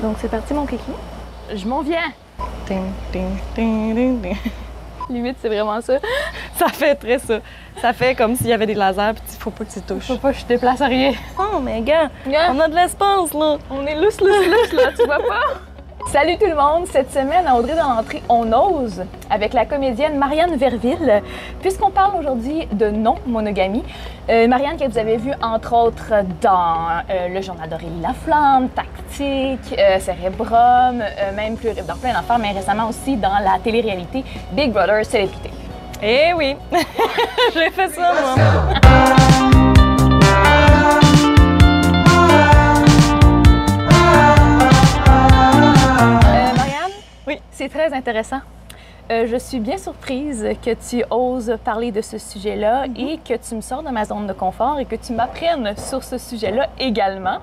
Donc c'est parti mon kiki. Je m'en viens. Ding, ding, ding, ding, ding. Limite, c'est vraiment ça. Ça fait très ça. Ça fait comme s'il y avait des lasers, puis il faut pas que tu touches. Faut pas que je déplace à rien. Oh, mais gars, Yeah. on a de l'espace, là. On est lousse, là, tu vois pas? Salut tout le monde! Cette semaine, à Audrey dans l'entrée, on ose avec la comédienne Marianne Verville, puisqu'on parle aujourd'hui de non-monogamie. Marianne, que vous avez vue entre autres dans Le Journal d'Aurélie Laflamme, Tactique, Cérébrum, même plus dans plein d'affaires, mais récemment aussi dans la télé-réalité Big Brother Célébrité. Eh oui! J'ai fait ça, moi! Oui, c'est très intéressant. Je suis bien surprise que tu oses parler de ce sujet-là et que tu me sors de ma zone de confort et que tu m'apprennes sur ce sujet-là également.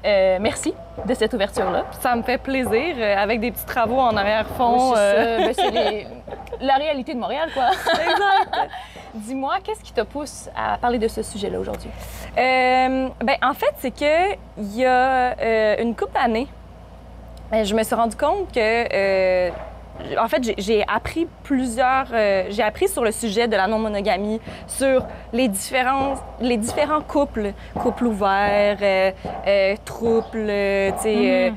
Merci de cette ouverture-là. Ça me fait plaisir, avec des petits travaux en arrière-fond. Oui, c'est ça. Ben, c'est la réalité de Montréal, quoi. Exact! Dis-moi, qu'est-ce qui te pousse à parler de ce sujet-là aujourd'hui? Ben, en fait, c'est que il y a une couple d'années, je me suis rendu compte que, en fait, j'ai appris j'ai appris sur le sujet de la non-monogamie, sur les différents couples ouverts, troubles, tu sais,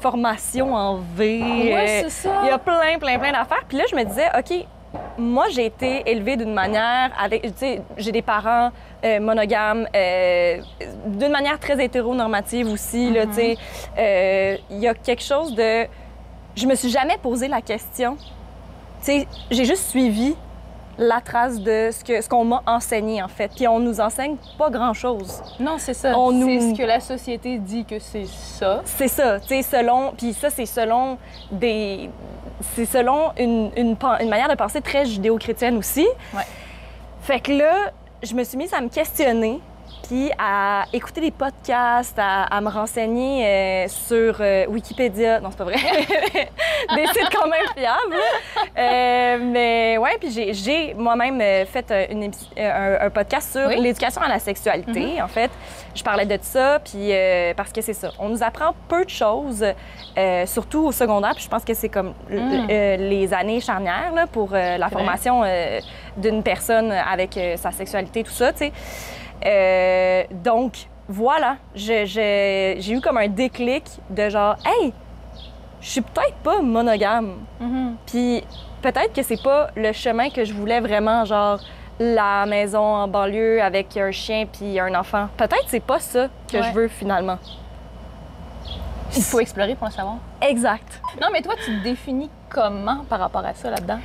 formation en V. Ouais, c'est ça. Il y a plein d'affaires. Puis là, je me disais, OK, moi, j'ai été élevée d'une manière avec, tu sais, j'ai des parents monogames, d'une manière très hétéronormative aussi, là, tu sais. Il y a quelque chose de... Je me suis jamais posé la question. Tu sais, j'ai juste suivi la trace de ce qu'on m'a enseigné, en fait. Puis on nous enseigne pas grand-chose. Non, c'est ça. C'est ce que la société dit que c'est ça. C'est ça, tu sais, selon... Puis ça, c'est selon des... C'est selon une manière de penser très judéo-chrétienne aussi. Ouais. Fait que là, je me suis mise à me questionner, puis à écouter des podcasts, à me renseigner sur Wikipédia. Non, c'est pas vrai. Des sites quand même fiables. Mais ouais, puis j'ai moi-même fait un podcast sur l'éducation à la sexualité, en fait. Je parlais de ça, puis parce que c'est ça. On nous apprend peu de choses, surtout au secondaire, puis je pense que c'est comme les années charnières là, pour la formation d'une personne avec sa sexualité, tout ça, tu sais. Donc, voilà, j'ai eu comme un déclic de genre, hey, je suis peut-être pas monogame. Puis peut-être que c'est pas le chemin que je voulais vraiment, genre la maison en banlieue avec un chien puis un enfant. Peut-être c'est pas ça que je veux finalement. Il faut explorer pour le savoir. Exact. Non, mais toi, tu te définis comment par rapport à ça là-dedans?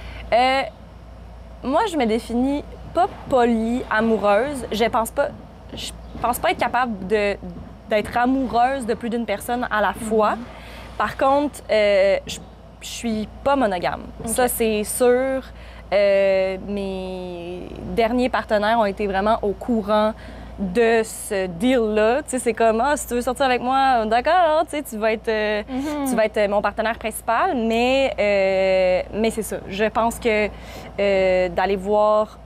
Moi, je me définis pas polyamoureuse. Je pense pas être capable d'être amoureuse de plus d'une personne à la fois. Par contre, je suis pas monogame. Okay. Ça, c'est sûr. Mes derniers partenaires ont été vraiment au courant de ce deal-là. Tu sais, c'est comme, si tu veux sortir avec moi, d'accord, tu sais, tu vas être mon partenaire principal. Mais c'est ça. Je pense que d'aller voir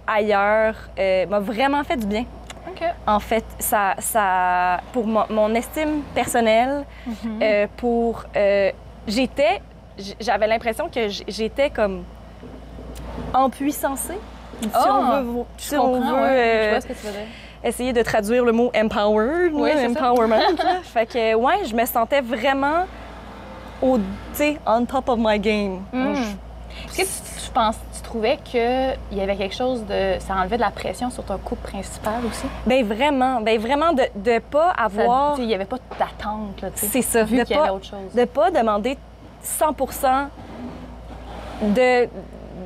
ailleurs m'a vraiment fait du bien. Okay. En fait, ça pour mon estime personnelle, j'avais l'impression que j'étais comme empuissancée. Si on veut, je vois ce que tu veux dire. Essayer de traduire le mot empowered, oui, empowerment. Fait que, ouais, je me sentais vraiment on top of my game. Est-ce que tu trouvais qu'il y avait quelque chose de... Ça enlevait de la pression sur ton couple principal aussi? Bien vraiment de pas avoir... Il n'y avait pas d'attente, là, tu sais. C'est ça. Vu qu'il y avait autre chose. De pas demander 100% de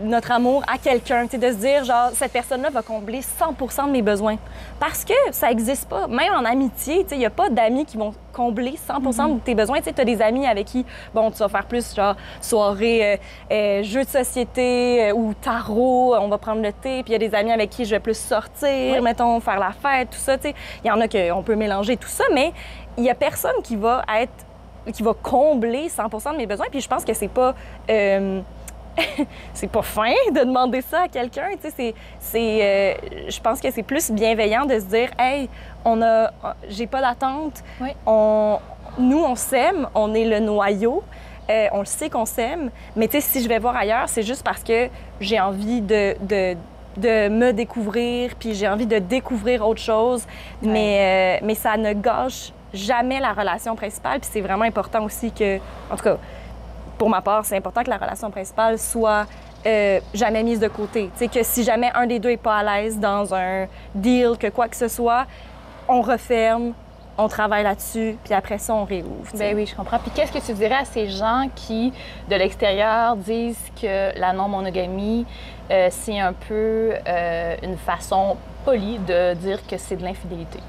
notre amour à quelqu'un, de se dire, genre, cette personne-là va combler 100% de mes besoins. Parce que ça n'existe pas. Même en amitié, il n'y a pas d'amis qui vont combler 100% de tes besoins. Tu as des amis avec qui, bon, tu vas faire plus, genre, soirée, jeux de société ou tarot, on va prendre le thé. Puis il y a des amis avec qui je vais plus sortir, mettons, faire la fête, tout ça, tu sais. Il y en a qu'on peut mélanger tout ça, mais il n'y a personne qui va combler 100% de mes besoins. Puis je pense que c'est pas... c'est pas fin de demander ça à quelqu'un, tu sais, je pense que c'est plus bienveillant de se dire, hey, j'ai pas d'attente, nous, on s'aime, on est le noyau, on le sait qu'on s'aime, mais tu sais, si je vais voir ailleurs, c'est juste parce que j'ai envie de me découvrir, puis j'ai envie de découvrir autre chose, mais ça ne gâche jamais la relation principale, puis c'est vraiment important aussi que, en tout cas, pour ma part, c'est important que la relation principale soit jamais mise de côté. Tu sais, que si jamais un des deux n'est pas à l'aise dans un deal, que quoi que ce soit, on referme, on travaille là-dessus, puis après ça, on réouvre. T'sais. Ben oui, je comprends. Puis qu'est-ce que tu dirais à ces gens qui, de l'extérieur, disent que la non-monogamie, c'est un peu une façon polie de dire que c'est de l'infidélité?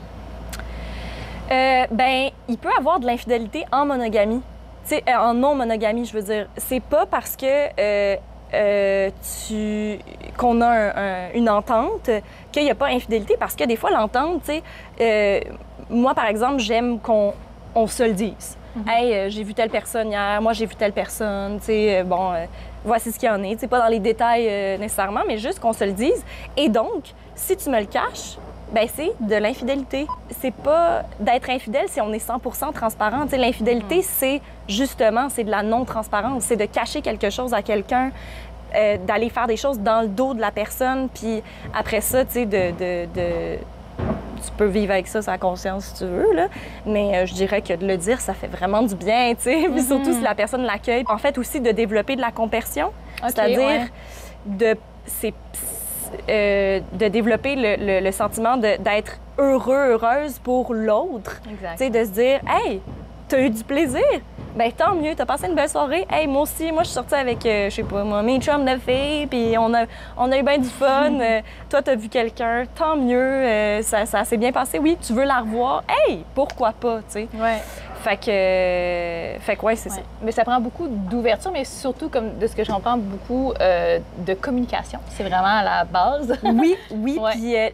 Ben, il peut y avoir de l'infidélité en monogamie. Tu sais, en non-monogamie, je veux dire. C'est pas parce que qu'on a une entente qu'il n'y a pas infidélité, parce que des fois, l'entente, tu sais, moi, par exemple, j'aime qu'on se le dise. Hey, j'ai vu telle personne hier, moi, j'ai vu telle personne, tu sais, bon, voici ce qu'il y en est. Tu sais, pas dans les détails nécessairement, mais juste qu'on se le dise. Et donc, si tu me le caches, ben c'est de l'infidélité. C'est pas d'être infidèle si on est 100% transparent. Tu sais, l'infidélité, c'est justement, c'est de la non-transparence. C'est de cacher quelque chose à quelqu'un, d'aller faire des choses dans le dos de la personne, puis après ça, tu sais, tu peux vivre avec ça, sa conscience, si tu veux, là. Mais je dirais que de le dire, ça fait vraiment du bien, tu sais. Puis surtout si la personne l'accueille. En fait, aussi de développer de la compersion. Okay, c'est-à-dire de développer le sentiment d'être heureux, heureuse pour l'autre. Tu sais, de se dire, hey, t'as eu du plaisir? Ben tant mieux, t'as passé une belle soirée. Hey, moi aussi, moi je suis sortie avec, je sais pas, moi, mes chums de filles, puis on a eu bien du fun. Toi, t'as vu quelqu'un, tant mieux, ça s'est bien passé. Oui, tu veux la revoir? Hey, pourquoi pas, tu sais? Ouais. Fait que ouais, c'est ça. Mais ça prend beaucoup d'ouverture, mais surtout, comme de ce que je comprends, beaucoup de communication. C'est vraiment à la base. Oui, puis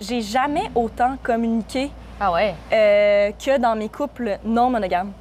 j'ai jamais autant communiqué que dans mes couples non monogames.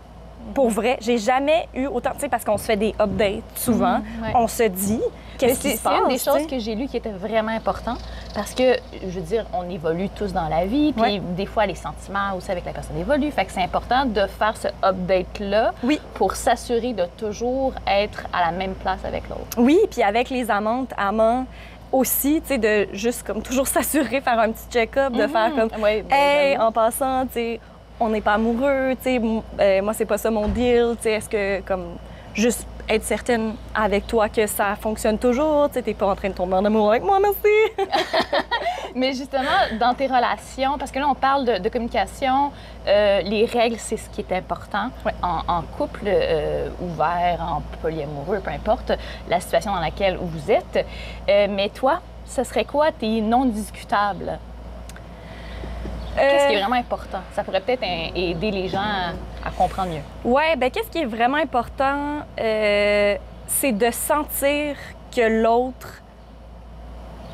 Pour vrai, j'ai jamais eu autant, tu sais, parce qu'on se fait des updates souvent, on se dit qu'est-ce qui se passe. C'est une des choses que j'ai lues qui était vraiment important, parce que, je veux dire, on évolue tous dans la vie, puis des fois, les sentiments aussi avec la personne évoluent, fait que c'est important de faire ce update-là pour s'assurer de toujours être à la même place avec l'autre. Oui, puis avec les amants aussi, tu sais, de juste comme toujours s'assurer, faire un petit check-up, de faire comme, hey, en passant, tu sais, on n'est pas amoureux, tu sais, moi, c'est pas ça mon deal, tu sais, est-ce que, comme, juste être certaine avec toi que ça fonctionne toujours, tu sais, t'es pas en train de tomber en amour avec moi, merci! Mais justement, dans tes relations, parce que là, on parle de communication, les règles, c'est ce qui est important. En couple ouvert, en polyamoureux, peu importe la situation dans laquelle vous êtes. Mais toi, ce serait quoi tes non discutables? Qu'est-ce qui est vraiment important? Ça pourrait peut-être aider les gens à comprendre mieux. Oui, bien, qu'est-ce qui est vraiment important? C'est de sentir que l'autre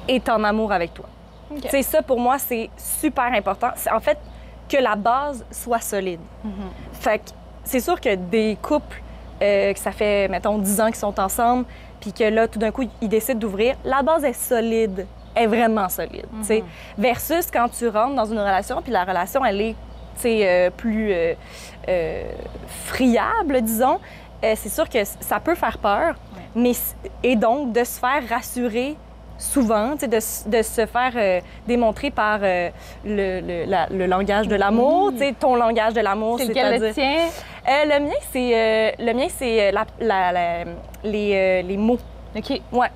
est en amour avec toi. Okay. C'est ça, pour moi, c'est super important. C'est, en fait, que la base soit solide. Fait que c'est sûr que des couples que ça fait, mettons, 10 ans qu'ils sont ensemble, puis que là, tout d'un coup, ils décident d'ouvrir, la base est solide. Est vraiment solide, tu sais. Versus quand tu rentres dans une relation, puis la relation, elle est, tu sais, plus friable, disons, c'est sûr que ça peut faire peur, mais, et donc de se faire rassurer souvent, tu sais, de se faire démontrer par le langage de l'amour, tu sais, ton langage de l'amour, c'est-à-dire... le tien? Le mien, c'est les mots. OK. Ouais,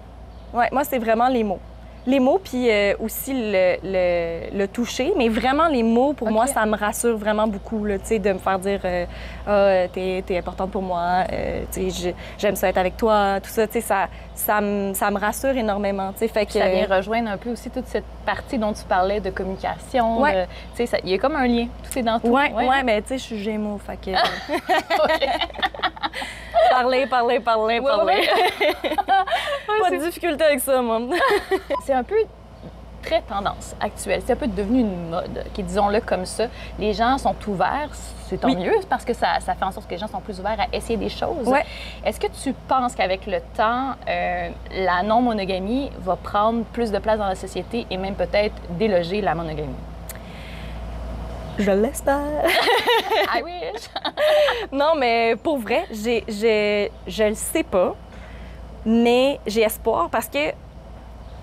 moi, c'est vraiment les mots. Les mots, puis aussi le toucher, mais vraiment les mots, pour moi, ça me rassure vraiment beaucoup, tu sais, de me faire dire « Ah, t'es importante pour moi, tu sais, j'aime ça être avec toi », tout ça, tu sais, ça me rassure énormément, tu sais, fait que... Ça vient rejoindre un peu aussi toute cette partie dont tu parlais de communication, tu sais, il y a comme un lien, tout est dans tout. Oui, mais tu sais, je suis Gémeaux, fait que... Parler. Pas de difficulté avec ça, moi. C'est un peu très tendance actuelle. C'est un peu devenu une mode, qui disons-le comme ça. Les gens sont ouverts, c'est tant mieux, parce que ça fait en sorte que les gens sont plus ouverts à essayer des choses. Est-ce que tu penses qu'avec le temps, la non-monogamie va prendre plus de place dans la société et même peut-être déloger la monogamie? Je l'espère. I wish! Non, mais pour vrai, je le sais pas, mais j'ai espoir parce que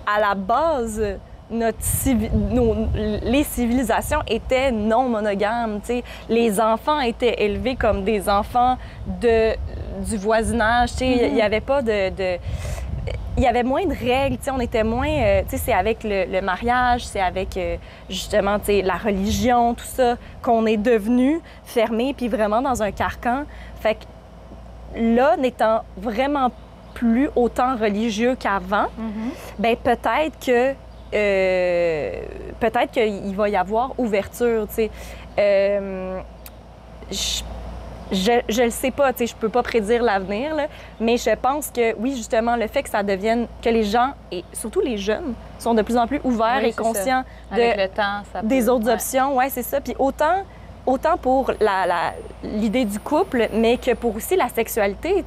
à la base, les civilisations étaient non monogames. T'sais. Les enfants étaient élevés comme des enfants du voisinage. Il n'y avait pas il y avait moins de règles, on était moins... c'est avec le mariage, c'est avec justement la religion, tout ça, qu'on est devenu fermé puis vraiment dans un carcan. Fait que là, n'étant vraiment plus autant religieux qu'avant, ben peut-être qu'il va y avoir ouverture, je le sais pas, je peux pas prédire l'avenir, mais je pense que oui, justement, le fait que ça devienne, que les gens, et surtout les jeunes, sont de plus en plus ouverts et conscients avec le temps, des autres options. Oui, c'est ça. Puis autant pour l'idée du couple, mais que pour aussi la sexualité,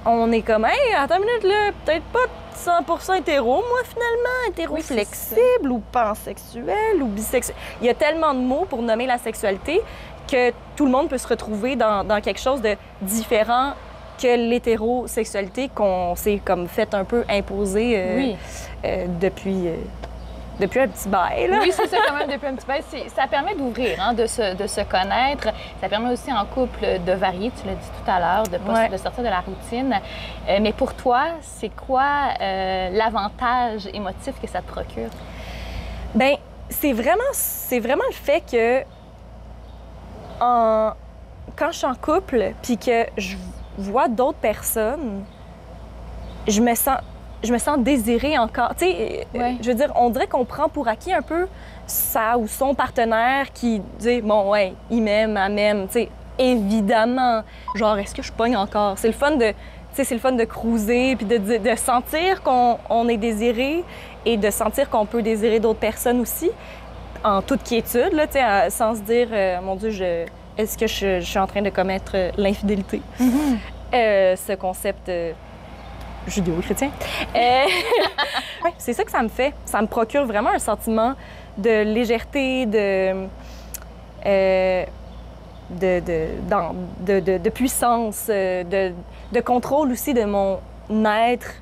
On est comme, hey, attends une minute, là, peut-être pas 100% hétéro, moi, finalement, hétéro-flexible ou pansexuel ou bisexuel. Il y a tellement de mots pour nommer la sexualité que tout le monde peut se retrouver dans quelque chose de différent que l'hétérosexualité qu'on s'est comme fait un peu imposer depuis un petit bail. Là. Oui, c'est ça quand même, depuis un petit bail. Ça permet d'ouvrir, de se connaître. Ça permet aussi en couple de varier, tu l'as dit tout à l'heure, de sortir de la routine. Mais pour toi, c'est quoi l'avantage émotif que ça te procure? Bien, c'est vraiment le fait que quand je suis en couple puis que je vois d'autres personnes, je me sens désirée encore. Tu sais, je veux dire, on dirait qu'on prend pour acquis un peu sa ou son partenaire qui dit, bon, ouais, il m'aime, elle m'aime. Tu sais, évidemment, genre, est-ce que je pogne encore? C'est le fun de cruiser puis de sentir qu'on est désiré et de sentir qu'on peut désirer d'autres personnes aussi. En toute quiétude, là, sans se dire, mon Dieu, est-ce que je suis en train de commettre l'infidélité? Ce concept judéo-chrétien. Ouais, c'est ça que ça me fait. Ça me procure vraiment un sentiment de légèreté, de puissance, de contrôle aussi de mon être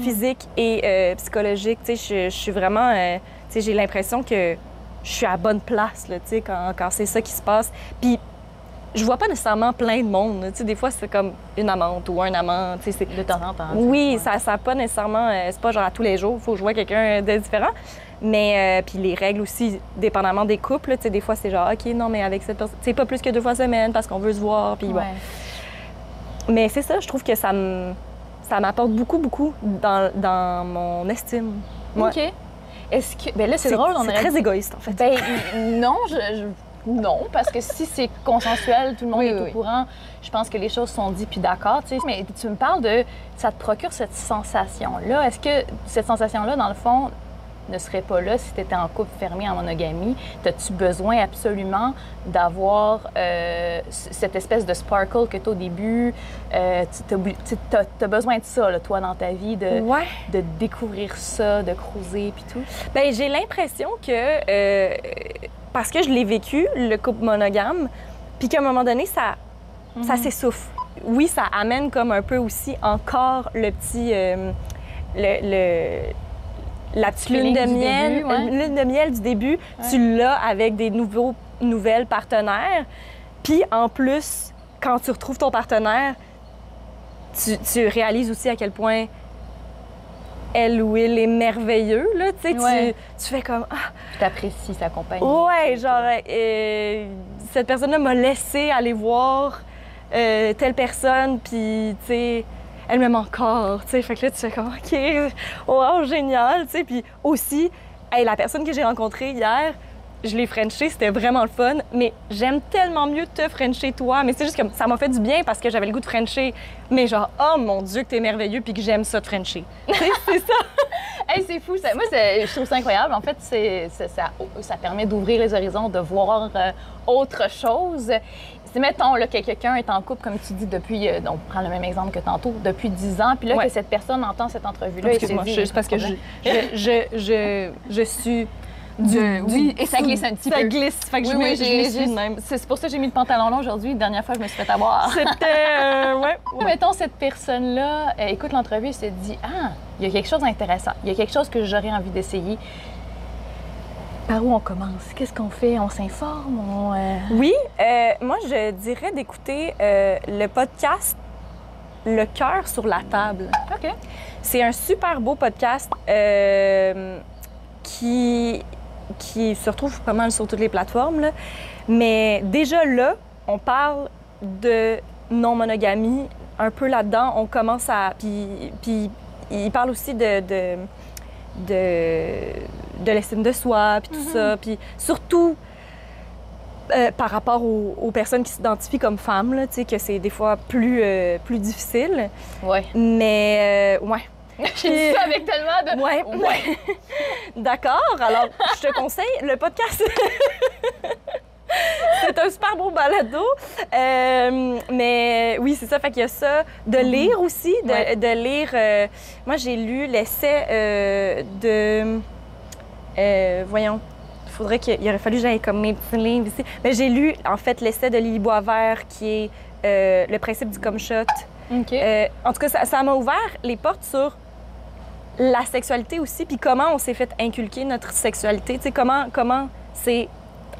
physique et psychologique. Je suis vraiment... j'ai l'impression que je suis à la bonne place là, quand c'est ça qui se passe. Puis je vois pas nécessairement plein de monde. Des fois, c'est comme une amante ou un amant. De temps en temps. Oui, ça pas nécessairement... c'est pas genre à tous les jours, il faut que je vois quelqu'un de différent. Mais puis les règles aussi, dépendamment des couples, des fois, c'est genre, OK, non, mais avec cette personne... C'est pas plus que 2 fois semaine parce qu'on veut se voir, puis bon. Mais c'est ça, je trouve que ça m'apporte beaucoup, dans mon estime. OK. Est-ce que... Bien là, c'est drôle, on est très égoïste, en fait. Ben non, non, parce que si c'est consensuel, tout le monde est au courant, je pense que les choses sont dites puis d'accord, tu sais. Mais tu me parles de... Ça te procure cette sensation-là. Est-ce que cette sensation-là, dans le fond, ne serait pas là si tu étais en couple fermé, en monogamie? As-tu besoin absolument d'avoir cette espèce de sparkle que tu as au début? Tu as besoin de ça, là, toi, dans ta vie, de découvrir ça, de cruiser puis tout? Bien, j'ai l'impression que... parce que je l'ai vécu, le couple monogame, puis qu'à un moment donné, ça s'essouffle. Oui, ça amène comme un peu aussi encore le petit... la petite lune de miel du début, tu l'as avec des nouvelles partenaires. Puis en plus, quand tu retrouves ton partenaire, tu réalises aussi à quel point elle ou il est merveilleux, là, tu sais, tu fais comme... Ah. Tu apprécies sa compagnie. Ouais, genre, cette personne-là m'a laissé aller voir telle personne, puis, tu sais, elle m'aime encore, tu sais, fait que là, tu fais comme, OK, wow, génial, tu sais, puis aussi, la personne que j'ai rencontrée hier, je l'ai frenchée, c'était vraiment le fun, mais j'aime tellement mieux te frencher toi, mais c'est juste que ça m'a fait du bien parce que j'avais le goût de frencher, mais genre, oh mon Dieu, que t'es merveilleux puis que j'aime ça te frencher. C'est ça. Hey, c'est fou. Moi, je trouve ça incroyable. En fait, ça permet d'ouvrir les horizons, de voir autre chose. Si, mettons, là, que quelqu'un est en couple, comme tu dis, depuis, on prend le même exemple que tantôt, depuis 10 ans, puis là, que cette personne entend cette entrevue-là. Excuse-moi, c'est parce que je suis Oui, et ça glisse un petit peu. Ça glisse, fait que je me suis de même. C'est pour ça que j'ai mis le pantalon long aujourd'hui. La dernière fois, je me suis fait avoir. C'était, ouais. Mettons, cette personne-là écoute l'entrevue et se dit « Ah, il y a quelque chose d'intéressant. Il y a quelque chose que j'aurais envie d'essayer. » Par où on commence? Qu'est-ce qu'on fait? On s'informe? Oui, moi, je dirais d'écouter le podcast Le cœur sur la table. OK. C'est un super beau podcast qui se retrouve pas mal sur toutes les plateformes. Là. Mais déjà là, on parle de non-monogamie. Un peu là-dedans, on commence à... Puis il parle aussi de l'estime de soi, puis tout ça. Puis surtout, par rapport aux personnes qui s'identifient comme femmes, là, tu sais, que c'est des fois plus difficile. Ouais. Mais, ouais. J'ai dit ça avec tellement de... Ouais. D'accord. Alors, je te conseille le podcast. C'est un super beau balado. Mais oui, c'est ça. Fait qu'il y a ça. De lire aussi. De lire... moi, j'ai lu l'essai de... voyons. Il faudrait qu'il aurait fallu que j'aille comme mes petits livres ici. Mais j'ai lu, en fait, l'essai de Lily Boisvert qui est Le principe du cum shot. OK. En tout cas, ça m'a ouvert les portes sur la sexualité aussi, puis comment on s'est fait inculquer notre sexualité, tu sais, comment c'est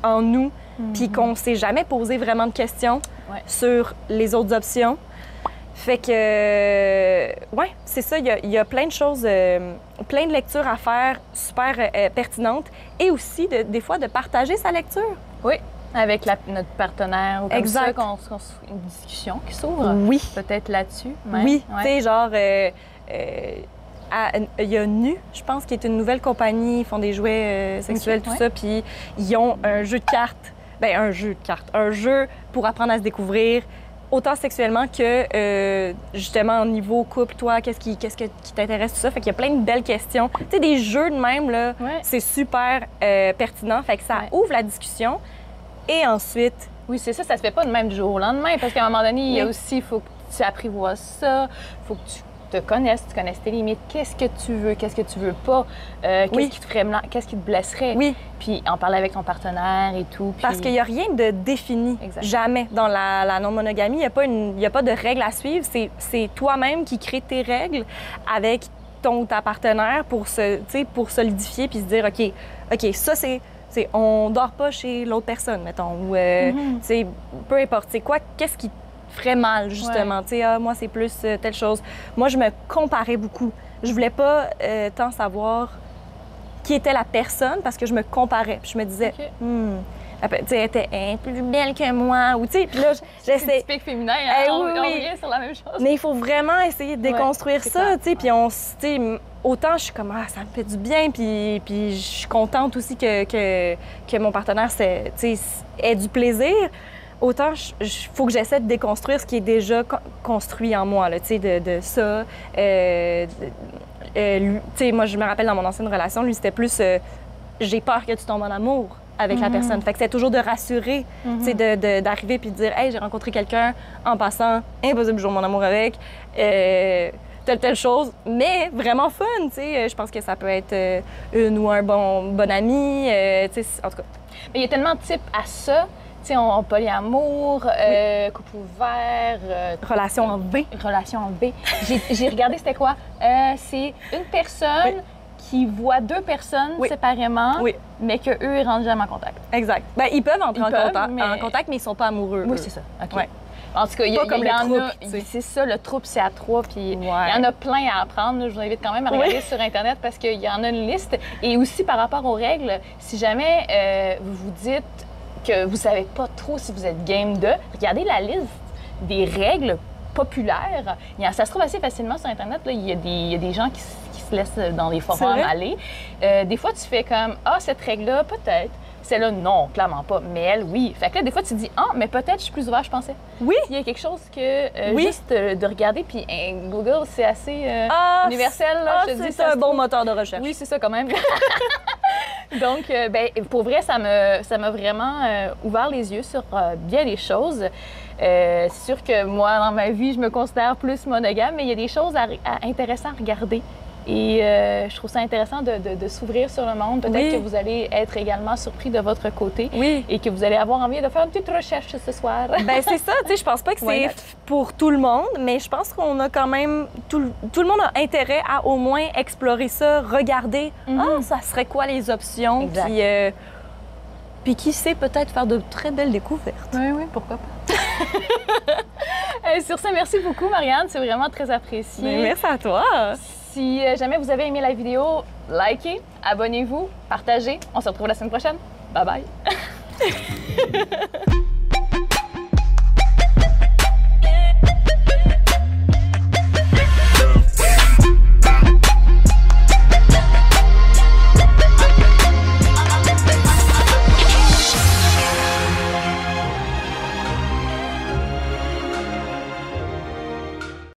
en nous, puis qu'on s'est jamais posé vraiment de questions sur les autres options. Fait que, ouais, c'est ça, il y a plein de choses, plein de lectures à faire, super pertinentes, et aussi, des fois, de partager sa lecture. Oui, avec notre partenaire ou comme exact. Ça, une discussion qui s'ouvre. Oui. Peut-être là-dessus. Oui, tu sais, genre... il y a Nu, je pense, qui est une nouvelle compagnie, ils font des jouets sexuels, tout ça, puis ils ont un jeu de cartes, un jeu pour apprendre à se découvrir, autant sexuellement que, justement, au niveau couple, toi, qu'est-ce qui t'intéresse, tout ça, fait qu'il y a plein de belles questions. Tu sais, des jeux de même, là, c'est super pertinent, fait que ça ouvre la discussion, et ensuite... Oui, c'est ça, ça se fait pas de même du jour au lendemain, parce qu'à un moment donné, il y a aussi, il faut que tu apprivoises ça, il faut que tu te connaisses, tu connaisses tes limites, qu'est-ce que tu veux pas, qu'est-ce qui te ferait mal, qu'est-ce qui te blesserait. Oui. Puis en parler avec ton partenaire et tout. Puis... Parce qu'il n'y a rien de défini, jamais, dans la non-monogamie. Il n'y a pas de règles à suivre. C'est toi-même qui crée tes règles avec ton ou ta partenaire pour solidifier puis se dire, OK, ça, c'est on dort pas chez l'autre personne, mettons, ou, peu importe, c'est quoi, qu'est-ce qui ferait mal, justement. Tu sais, moi, c'est plus telle chose. Moi, je me comparais beaucoup. Je voulais pas tant savoir qui était la personne parce que je me comparais. Puis je me disais, tu sais, elle était plus belle que moi. Ou, tu sais, puis là, j'essaie... C'est typique féminin, on revient sur la même chose. Mais il faut vraiment essayer de déconstruire ça, tu sais. Puis autant je suis comme, ça me fait du bien, puis je suis contente aussi que mon partenaire, ait du plaisir. Autant, il faut que j'essaie de déconstruire ce qui est déjà construit en moi, tu sais, de ça. Tu sais, moi, je me rappelle dans mon ancienne relation, lui, c'était plus j'ai peur que tu tombes en amour avec la personne. Fait que c'est toujours de rassurer, tu sais, d'arriver puis de dire, hey, j'ai rencontré quelqu'un en passant, impossible de jouer mon amour avec, telle chose, mais vraiment fun, tu sais. Je pense que ça peut être une ou un bon ami, tu sais, en tout cas. Mais il y a tellement de types à ça. Tu sais, on polyamour, couple ouvert... relation en V. Relation en V. J'ai regardé, c'était quoi? C'est une personne qui voit deux personnes séparément, mais qu'eux, ils rentrent jamais en contact. Exact. Bien, ils peuvent entrer en contact, mais ils sont pas amoureux. Oui, c'est ça. OK. Ouais. En tout cas, il y en a... C'est ça, le trouble, c'est à trois, puis il y en a plein à apprendre. Là. Je vous invite quand même à regarder sur Internet parce qu'il y en a une liste. Et aussi, par rapport aux règles, si jamais vous vous dites que vous savez pas trop si vous êtes game de, regardez la liste des règles populaires. Ça se trouve assez facilement sur Internet. Là. Il y a des gens qui se laissent dans les forums aller. Des fois, tu fais comme, cette règle-là, peut-être. Celle-là, non, clairement pas. Mais elle, oui. Fait que là, des fois, tu te dis, mais peut-être je suis plus ouvert, je pensais. Oui. Il y a quelque chose que juste de regarder, puis Google, c'est assez universel. Là, c'est un bon moteur de recherche. Oui, c'est ça quand même. Donc, pour vrai, ça m'a vraiment ouvert les yeux sur bien des choses. C'est sûr que moi, dans ma vie, je me considère plus monogame, mais il y a des choses intéressantes à regarder Et je trouve ça intéressant de s'ouvrir sur le monde. Peut-être que vous allez être également surpris de votre côté et que vous allez avoir envie de faire une petite recherche ce soir. Ben c'est ça, tu sais, je pense pas que c'est pour tout le monde, mais je pense qu'on a quand même... Tout le monde a intérêt à au moins explorer ça, regarder, ça serait quoi les options, puis qui sait, peut-être faire de très belles découvertes. Oui, pourquoi pas. Sur ce, merci beaucoup, Marianne. C'est vraiment très apprécié. Mais merci à toi. Si jamais vous avez aimé la vidéo, likez, abonnez-vous, partagez. On se retrouve la semaine prochaine. Bye bye.